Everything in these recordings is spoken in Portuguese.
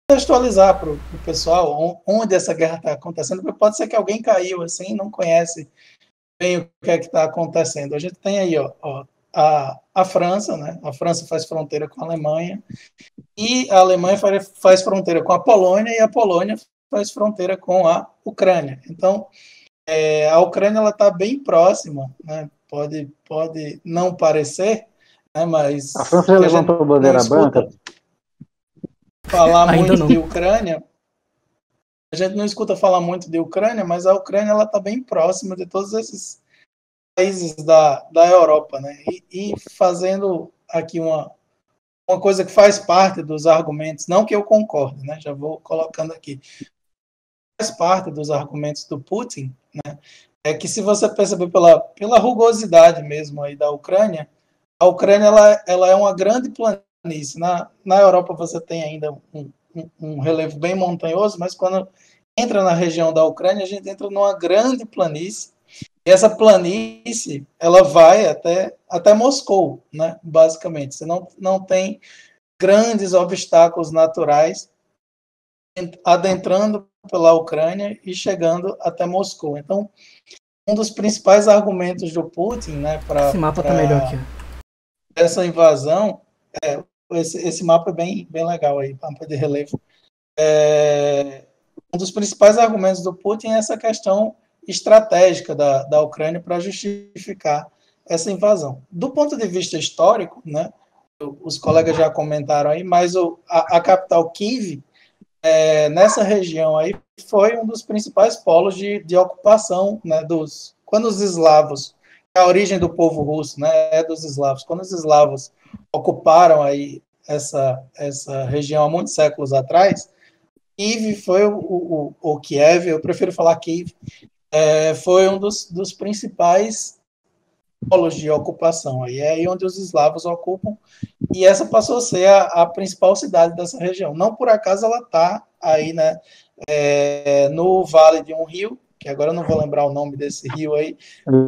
contextualizar para o pessoal onde essa guerra está acontecendo, porque pode ser que alguém caiu assim e não conhece bem o que é que está acontecendo. A gente tem aí a França, né? A França faz fronteira com a Alemanha, e a Alemanha faz fronteira com a Polônia, e a Polônia faz fronteira com a Ucrânia. Então, a Ucrânia está bem próxima, né? Pode não parecer, né? Mas a França já levantou a bandeira branca? Falar muito de Ucrânia, a gente não escuta falar muito de Ucrânia, mas a Ucrânia está bem próxima de todos esses países da Europa, né? E fazendo aqui uma coisa que faz parte dos argumentos, não que eu concorde, né? Já vou colocando aqui, faz parte dos argumentos do Putin, né? É que se você perceber pela rugosidade mesmo aí da Ucrânia, a Ucrânia ela é uma grande planície. Na Europa você tem ainda um relevo bem montanhoso, mas quando entra na região da Ucrânia, a gente entra numa grande planície, e essa planície ela vai até Moscou, né, basicamente. Você não tem grandes obstáculos naturais adentrando pela Ucrânia e chegando até Moscou. Então, um dos principais argumentos do Putin, né, para esse mapa tá melhor aqui. Essa invasão, esse mapa é bem legal aí, mapa de relevo. Um dos principais argumentos do Putin é essa questão estratégica da Ucrânia para justificar essa invasão. Do ponto de vista histórico, né, os colegas já comentaram aí, mas a capital Kiev, nessa região aí, foi um dos principais polos de ocupação, né, quando os eslavos, a origem do povo russo, né, é dos eslavos, quando os eslavos ocuparam aí essa região há muitos séculos atrás, Kiev foi o Kiev, eu prefiro falar Kiev, foi um dos principais polos de ocupação. Aí é aí onde os eslavos ocupam, e essa passou a ser a principal cidade dessa região. Não por acaso ela está aí, né, no vale de um rio, que agora eu não vou lembrar o nome desse rio aí,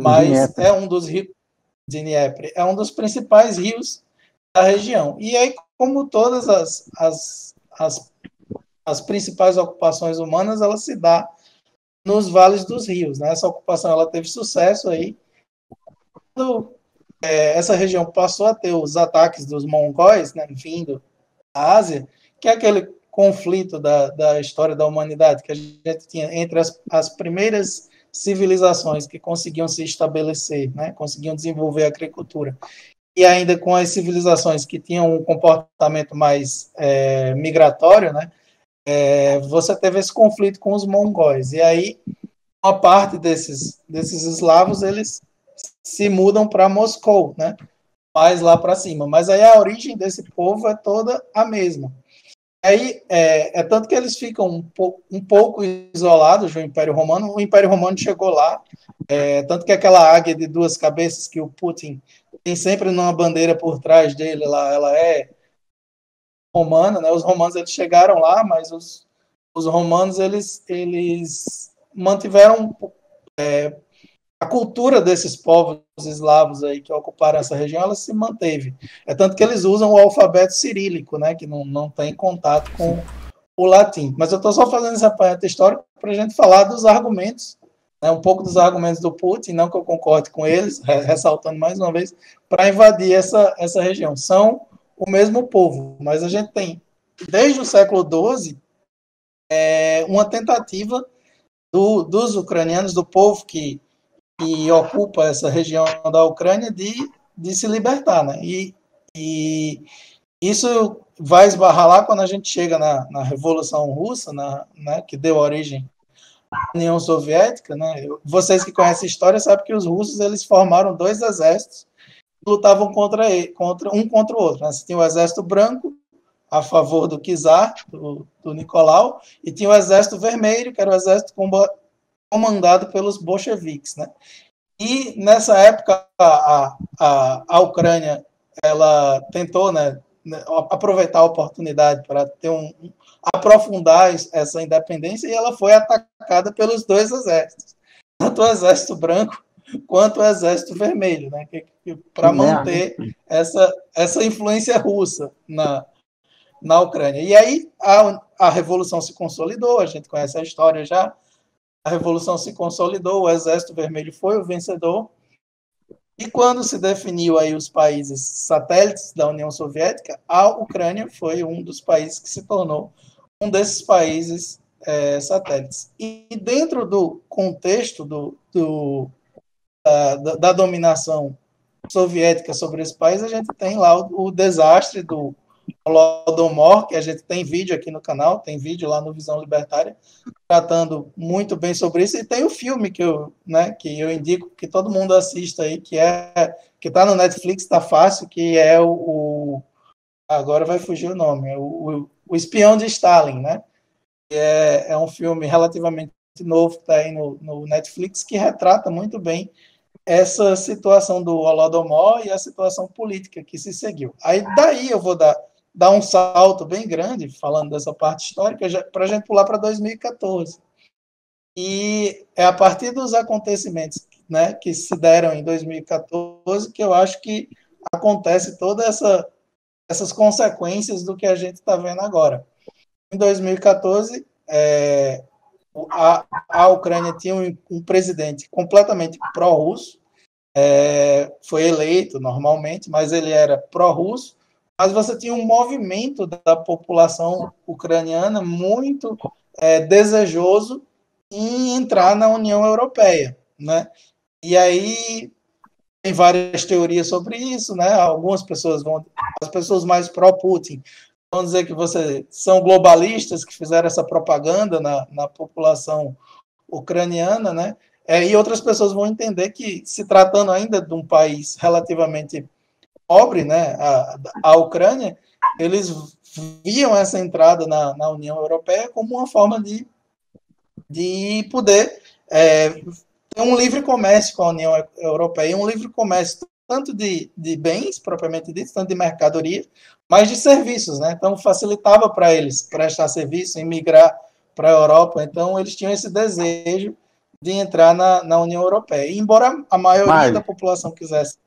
mas é um dos rios de Dnieper, é um dos principais rios da região. E aí, como todas as principais ocupações humanas, ela se dá nos vales dos rios, né? Essa ocupação ela teve sucesso aí. Quando essa região passou a ter os ataques dos mongóis, né, vindo da Ásia, que é aquele conflito da história da humanidade que a gente tinha entre as primeiras civilizações que conseguiam se estabelecer, né, conseguiam desenvolver a agricultura, e ainda com as civilizações que tinham um comportamento mais migratório, né, você teve esse conflito com os mongóis, e aí uma parte desses eslavos, eles se mudam para Moscou, né, mais lá para cima, mas aí a origem desse povo é toda a mesma. Aí tanto que eles ficam um pouco isolados do Império Romano. O Império Romano chegou lá, tanto que aquela águia de duas cabeças que o Putin tem sempre numa bandeira por trás dele, ela é romana, né? Os romanos eles chegaram lá, mas os romanos eles mantiveram a cultura desses povos eslavos aí que ocuparam essa região, ela se manteve. Tanto que eles usam o alfabeto cirílico, né, que não tem contato com o latim. Mas eu estou só fazendo essa parte histórica para a gente falar dos argumentos, né, um pouco dos argumentos do Putin, não que eu concorde com eles, ressaltando mais uma vez, para invadir essa região. São o mesmo povo, mas a gente tem, desde o século XII, uma tentativa dos ucranianos, do povo que ocupa essa região da Ucrânia de se libertar, né? E isso vai esbarrar lá quando a gente chega na Revolução Russa, né, que deu origem à União Soviética, né? Vocês que conhecem a história sabem que os russos eles formaram dois exércitos que lutavam um contra o outro, né? Você tinha o exército branco a favor do czar, do Nicolau, e tinha o exército vermelho, que era o exército comandado pelos bolcheviques, né? E nessa época a Ucrânia ela tentou, né, aproveitar a oportunidade para aprofundar essa independência, e ela foi atacada pelos dois exércitos, tanto o exército branco quanto o exército vermelho, né, para manter essa influência russa na Ucrânia. E aí a Revolução se consolidou, a gente conhece a história já, a Revolução se consolidou, o Exército Vermelho foi o vencedor, e quando se definiu aí os países satélites da União Soviética, a Ucrânia foi um dos países que se tornou um desses países satélites. E dentro do contexto da dominação soviética sobre esse país, a gente tem lá o desastre do Holodomor, que a gente tem vídeo aqui no canal, tem vídeo lá no Visão Libertária, tratando muito bem sobre isso, e tem o filme que eu indico que todo mundo assista aí, que está no Netflix, está fácil, que é agora vai fugir o nome, o Espião de Stalin, né? É um filme relativamente novo, que está aí no Netflix, que retrata muito bem essa situação do Holodomor e a situação política que se seguiu. Aí daí eu vou dar um salto bem grande, falando dessa parte histórica, para a gente pular para 2014. E é a partir dos acontecimentos, né, que se deram em 2014 que eu acho que acontece todas essas consequências do que a gente está vendo agora. Em 2014, a Ucrânia tinha um presidente completamente pró-russo, foi eleito normalmente, mas ele era pró-russo, mas você tinha um movimento da população ucraniana muito desejoso em entrar na União Europeia, né? E aí tem várias teorias sobre isso, né? Algumas pessoas as pessoas mais pró-Putin vão dizer que são globalistas que fizeram essa propaganda na população ucraniana, né? E outras pessoas vão entender que, se tratando ainda de um país relativamente pobre, né, a Ucrânia, eles viam essa entrada na União Europeia como uma forma de poder ter um livre comércio com a União Europeia, um livre comércio tanto de bens, propriamente dito, tanto de mercadoria, mas de serviços, né? Então, facilitava para eles prestar serviço, emigrar para a Europa. Então, eles tinham esse desejo de entrar na União Europeia. E, embora a maioria da população quisesse...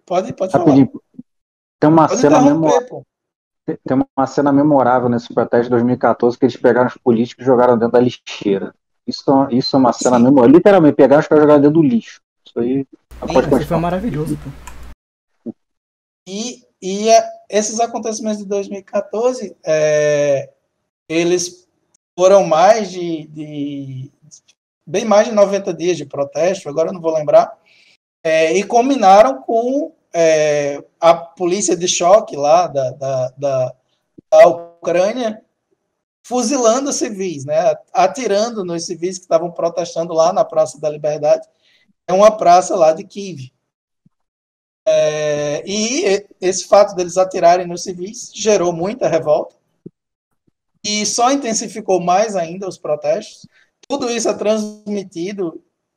Pode falar. Tem uma cena memorável nesse protesto de 2014 que eles pegaram os políticos e jogaram dentro da lixeira. Isso é uma cena memorável. Literalmente, pegaram os caras e jogaram dentro do lixo. Isso aí... Isso foi maravilhoso, pô. E esses acontecimentos de 2014, eles foram bem mais de 90 dias de protesto, agora eu não vou lembrar, e culminaram com a polícia de choque lá da Ucrânia fuzilando civis, né, atirando nos civis que estavam protestando lá na Praça da Liberdade, uma praça lá de Kiev. E esse fato deles atirarem nos civis gerou muita revolta e só intensificou mais ainda os protestos. Tudo isso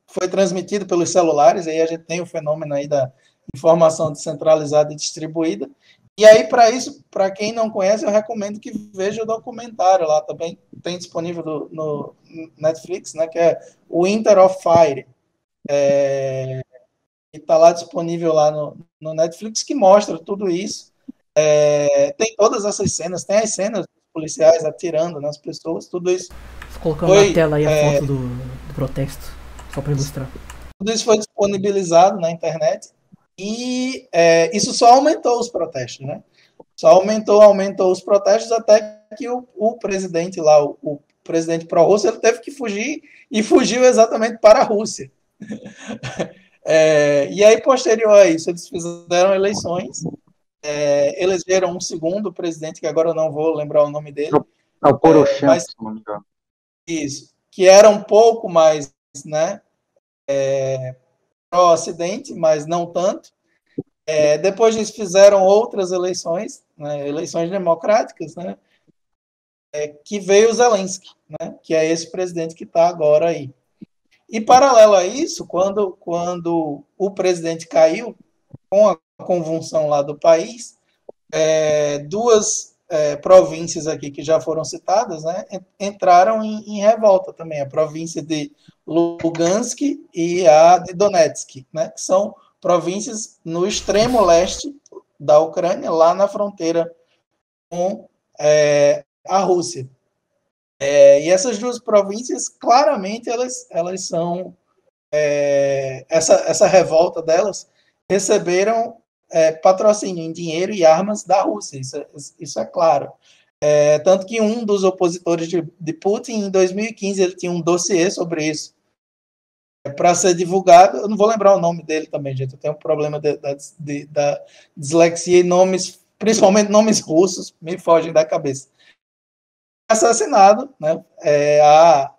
foi transmitido pelos celulares, aí a gente tem o fenômeno aí da informação descentralizada e distribuída. E aí, para isso, para quem não conhece, eu recomendo que veja o documentário lá também, tem disponível no Netflix, né, que é o Winter of Fire. E está lá disponível lá no Netflix, que mostra tudo isso. Tem todas essas cenas, tem as cenas dos policiais atirando nas pessoas, tudo isso. Colocando na tela aí a foto do protesto, só para ilustrar. Tudo isso foi disponibilizado na internet e isso só aumentou os protestos, né? Só aumentou os protestos até que o presidente lá, o presidente pró-russo, ele teve que fugir e fugiu exatamente para a Rússia. E aí, posterior a isso, eles fizeram eleições, elegeram um segundo presidente, que agora eu não vou lembrar o nome dele. É o Poroshenko, se não me engano. Isso, que era um pouco mais, né, pró-Ocidente, mas não tanto. Depois disso, fizeram outras eleições, né, eleições democráticas, né, que veio o Zelensky, né, que é esse presidente que está agora aí. E, paralelo a isso, quando o presidente caiu, com a convulsão lá do país, duas províncias aqui que já foram citadas, né, entraram em revolta também, a província de Lugansk e a de Donetsk, né, que são províncias no extremo leste da Ucrânia, lá na fronteira com a Rússia. E essas duas províncias, claramente, elas são... essa revolta delas receberam patrocínio em dinheiro e armas da Rússia, isso é claro. Tanto que um dos opositores de Putin, em 2015, ele tinha um dossiê sobre isso, para ser divulgado. Eu não vou lembrar o nome dele também, gente. Eu tenho um problema da dislexia e nomes, principalmente nomes russos, me fogem da cabeça. Assassinado, né, a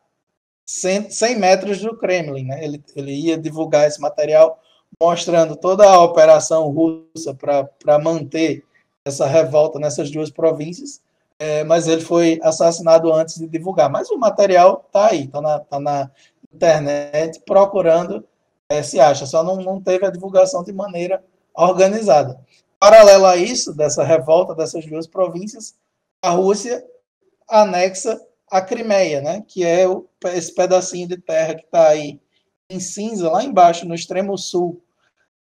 100 metros do Kremlin, né? Ele ia divulgar esse material mostrando toda a operação russa para manter essa revolta nessas duas províncias, mas ele foi assassinado antes de divulgar. Mas o material está aí, está na internet, procurando, se acha, só não teve a divulgação de maneira organizada. Paralelo a isso, dessa revolta dessas duas províncias, a Rússia anexa a Crimeia, né, que é esse pedacinho de terra que está aí em cinza, lá embaixo, no extremo sul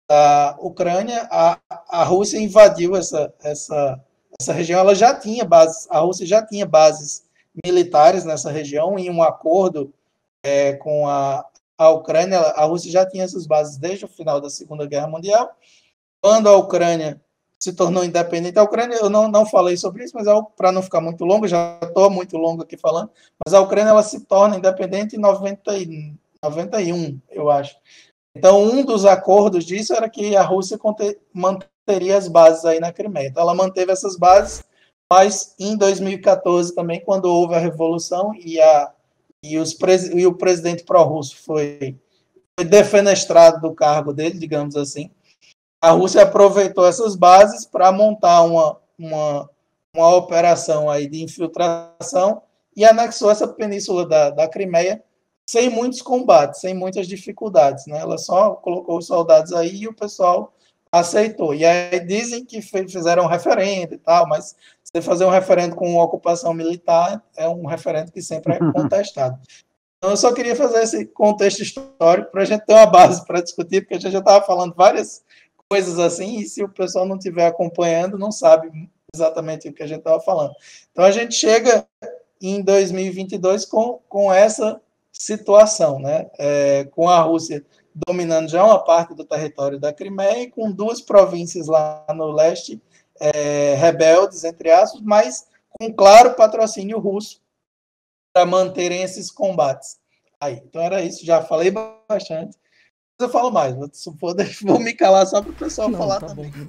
da Ucrânia. A Rússia invadiu essa região. Ela já tinha bases, a Rússia já tinha bases militares nessa região, em um acordo com a Ucrânia. A Rússia já tinha essas bases desde o final da Segunda Guerra Mundial. Quando a Ucrânia se tornou independente, a Ucrânia, eu não falei sobre isso, mas para não ficar muito longo, já estou muito longo aqui falando, mas a Ucrânia ela se torna independente em 91, eu acho. Então, um dos acordos disso era que a Rússia manteria as bases aí na Crimeia. Então, ela manteve essas bases, mas em 2014 também, quando houve a Revolução e o presidente pró-russo foi defenestrado do cargo dele, digamos assim, a Rússia aproveitou essas bases para montar uma operação aí de infiltração e anexou essa península da Crimeia sem muitos combates, sem muitas dificuldades, né? Ela só colocou os soldados aí e o pessoal aceitou. E aí dizem que fizeram um referendo e tal, mas você fazer um referendo com uma ocupação militar é um referendo que sempre é contestado. Então, eu só queria fazer esse contexto histórico para a gente ter uma base para discutir, porque a gente já estava falando várias coisas assim, e se o pessoal não estiver acompanhando, não sabe exatamente o que a gente estava falando. Então, a gente chega em 2022 com essa situação, né? Com a Rússia dominando já uma parte do território da Crimeia e com duas províncias lá no leste rebeldes, entre aspas, mas com claro patrocínio russo para manterem esses combates. Aí, então era isso, já falei bastante. Eu falo mais, vou me calar só para o pessoal falar também. Bom.